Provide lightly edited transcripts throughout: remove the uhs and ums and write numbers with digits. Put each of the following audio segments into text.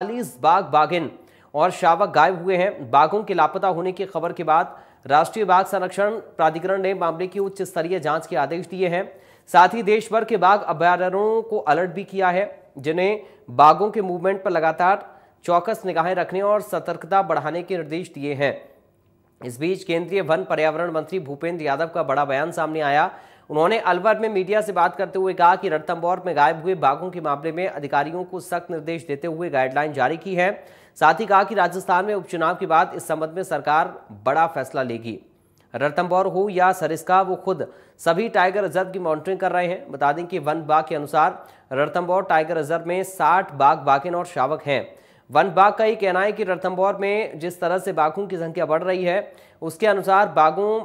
40 बाघ बाघिन और शावक गायब हुए हैं। बाघों के लापता होने की खबर के बाद राष्ट्रीय बाघ संरक्षण प्राधिकरण ने मामले की उच्च स्तरीय जांच के आदेश दिए हैं। साथ ही देश भर के बाघ अभयारण्यों को अलर्ट भी किया है, जिन्हें बाघों के मूवमेंट पर लगातार चौकस निगाहें रखने और सतर्कता बढ़ाने के निर्देश दिए हैं। इस बीच केंद्रीय वन पर्यावरण मंत्री भूपेंद्र यादव का बड़ा बयान सामने आया। उन्होंने अलवर में मीडिया से बात करते हुए कहा कि रणथंभौर में गायब हुए बाघों के मामले में अधिकारियों को सख्त निर्देश देते हुए गाइडलाइन जारी की है। साथ ही कहा कि राजस्थान में उपचुनाव के बाद इस संबंध में सरकार बड़ा फैसला लेगी। रणथंभौर हो या सरिस्का, वो खुद सभी टाइगर रिजर्व की मॉनिटरिंग कर रहे हैं। बता दें कि वन विभाग के अनुसार रणथंभौर टाइगर रिजर्व में 60 बाघ बाघिन और शावक हैं। वन विभाग का ये कहना है कि रणथंभौर में जिस तरह से बाघों की संख्या बढ़ रही है, उसके अनुसार बाघों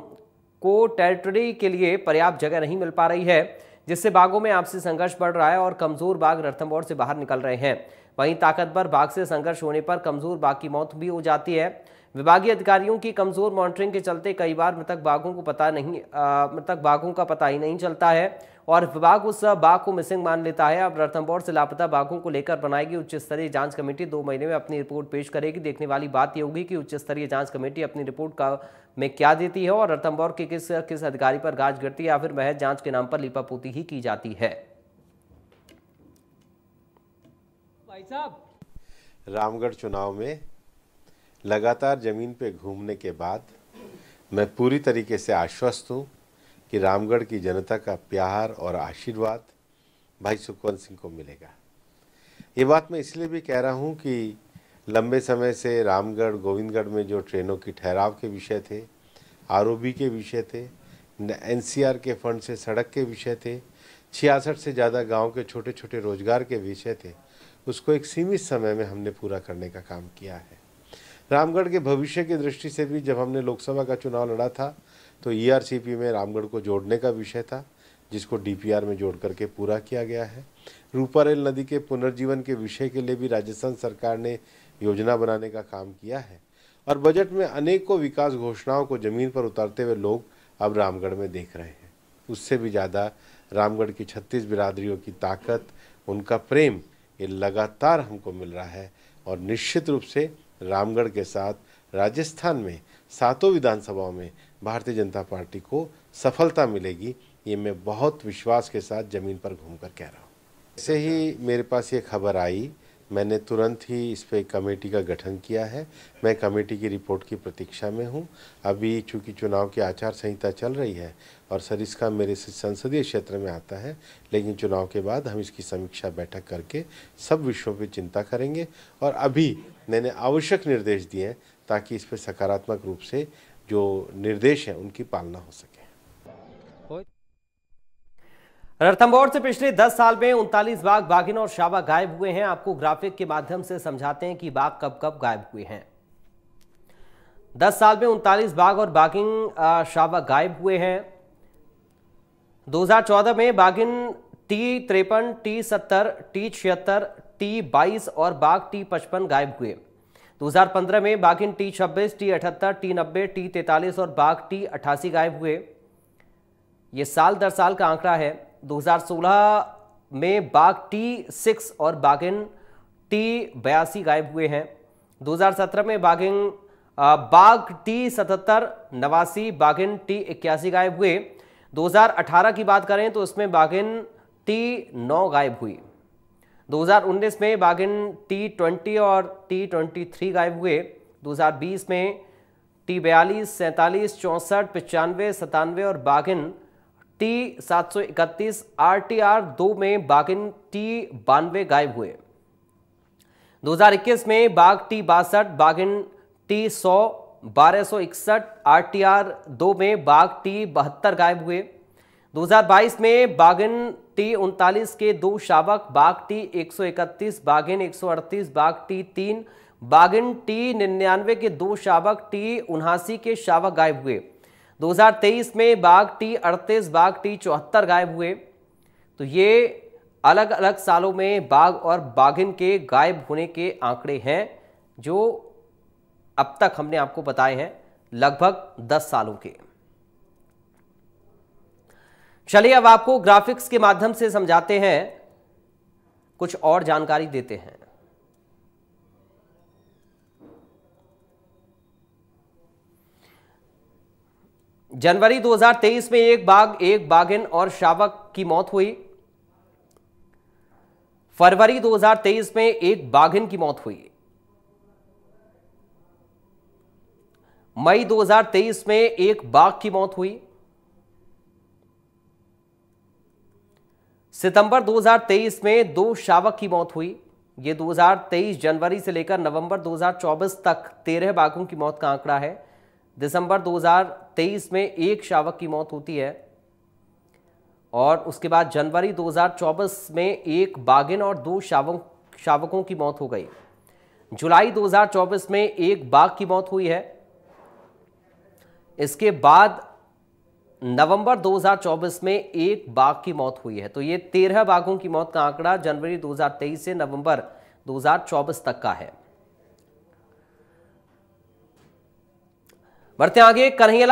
को टेरिटरी के लिए पर्याप्त जगह नहीं मिल पा रही है, जिससे बाघों में आपसी संघर्ष बढ़ रहा है और कमजोर बाघ रणथंभौर से बाहर निकल रहे हैं। वहीं ताकतवर बाघ से संघर्ष होने पर कमजोर बाघ की मौत भी हो जाती है। विभागीय अधिकारियों की कमजोर मॉनिटरिंग के चलते कई बार मृतक बाघों का पता ही नहीं चलता है और विभाग उस बाघ को मिसिंग मान लेता है। अब रणथंभौर से लापता बाघों को लेकर बनाएगी उच्च स्तरीय जांच कमेटी 2 महीने में अपनी रिपोर्ट पेश करेगी। देखने वाली बात यह होगी कि उच्च स्तरीय जांच कमेटी अपनी रिपोर्ट में क्या देती है और रणथंभौर के किस अधिकारी पर गाज गिरती है या फिर महज जांच के नाम पर लीपापोती ही की जाती है। भाई साहब, रामगढ़ चुनाव में लगातार जमीन पे घूमने के बाद मैं पूरी तरीके से आश्वस्त हूँ कि रामगढ़ की जनता का प्यार और आशीर्वाद भाई सुखवंत सिंह को मिलेगा। ये बात मैं इसलिए भी कह रहा हूँ कि लंबे समय से रामगढ़ गोविंदगढ़ में जो ट्रेनों की ठहराव के विषय थे, आरओबी के विषय थे, एनसीआर के फंड से सड़क के विषय थे, 66 से ज़्यादा गांव के छोटे छोटे रोजगार के विषय थे, उसको एक सीमित समय में हमने पूरा करने का काम किया है। रामगढ़ के भविष्य की दृष्टि से भी जब हमने लोकसभा का चुनाव लड़ा था तो ईआरसीपी में रामगढ़ को जोड़ने का विषय था, जिसको डीपीआर में जोड़ करके पूरा किया गया है। रूपारेल नदी के पुनर्जीवन के विषय के लिए भी राजस्थान सरकार ने योजना बनाने का काम किया है और बजट में अनेकों विकास घोषणाओं को जमीन पर उतारते हुए लोग अब रामगढ़ में देख रहे हैं। उससे भी ज़्यादा रामगढ़ की 36 बिरादरियों की ताकत, उनका प्रेम, ये लगातार हमको मिल रहा है और निश्चित रूप से रामगढ़ के साथ राजस्थान में 7 विधानसभाओं में भारतीय जनता पार्टी को सफलता मिलेगी, ये मैं बहुत विश्वास के साथ ज़मीन पर घूमकर कह रहा हूँ। ऐसे ही मेरे पास ये खबर आई, मैंने तुरंत ही इस पर कमेटी का गठन किया है। मैं कमेटी की रिपोर्ट की प्रतीक्षा में हूँ। अभी चूँकि चुनाव की आचार संहिता चल रही है और सरिस्का मेरे संसदीय क्षेत्र में आता है, लेकिन चुनाव के बाद हम इसकी समीक्षा बैठक करके सब विषयों पर चिंता करेंगे और अभी मैंने आवश्यक निर्देश दिए हैं ताकि इस पर सकारात्मक रूप से जो निर्देश हैं उनकी पालना हो सके। रणथंभौर से पिछले 10 साल में 39 बाघ बाघिन और शावक गायब हुए हैं। आपको ग्राफिक के माध्यम से समझाते हैं कि बाघ कब कब गायब हुए हैं। 10 साल में 39 बाघ और बाघिन शावक गायब हुए हैं। 2014 में बाघिन T53, T70, T76, T22 और बाघ T55 गायब हुए। 2015 में बाघिन T26, T78, T90, T43 और बाघ T88 गायब हुए। ये साल दर साल का आंकड़ा है। 2016 में बाघ T6 और बाघिन T82 गायब हुए हैं। 2017 में बाघ T77, 89 बाघिन T81 गायब हुए। 2018 की बात करें तो इसमें बाघिन T9 गायब हुई। 2019 में बाघिन T20 और T23 गायब हुए। 2020 में T42, 47, 64, 95, 97 और बाघिन T731, RTR2 में बाघिन T92 गायब हुए। 2021 में बाघ T62, बाघिन T100, 1261, RTR2 में बाघ T72 गायब हुए। 2022 में बाघिन T39 के 2 शावक, बाघ T131, बाघिन 138, बाघ T3, बाघिन T99 के 2 शावक, T79 के शावक गायब हुए। 2023 में बाघ T38, बाघ T74 गायब हुए। तो ये अलग अलग सालों में बाघ और बाघिन के गायब होने के आंकड़े हैं जो अब तक हमने आपको बताए हैं, लगभग 10 सालों के। चलिए अब आपको ग्राफिक्स के माध्यम से समझाते हैं, कुछ और जानकारी देते हैं। जनवरी 2023 में एक बाघ, एक बाघिन और शावक की मौत हुई। फरवरी 2023 में एक बाघिन की मौत हुई। मई 2023 में एक बाघ की मौत हुई। सितंबर 2023 में 2 शावक की मौत हुई। ये 2023 जनवरी से लेकर नवंबर 2024 तक 13 बाघों की मौत का आंकड़ा है। दिसंबर 2023 में एक शावक की मौत होती है और उसके बाद जनवरी 2024 में एक बाघिन और 2 शावकों की मौत हो गई। जुलाई 2024 में एक बाघ की मौत हुई है। इसके बाद नवंबर 2024 में एक बाघ की मौत हुई है। तो ये 13 बाघों की मौत का आंकड़ा जनवरी 2023 से नवंबर 2024 तक का है। बढ़ते आगे। कन्हैयालाल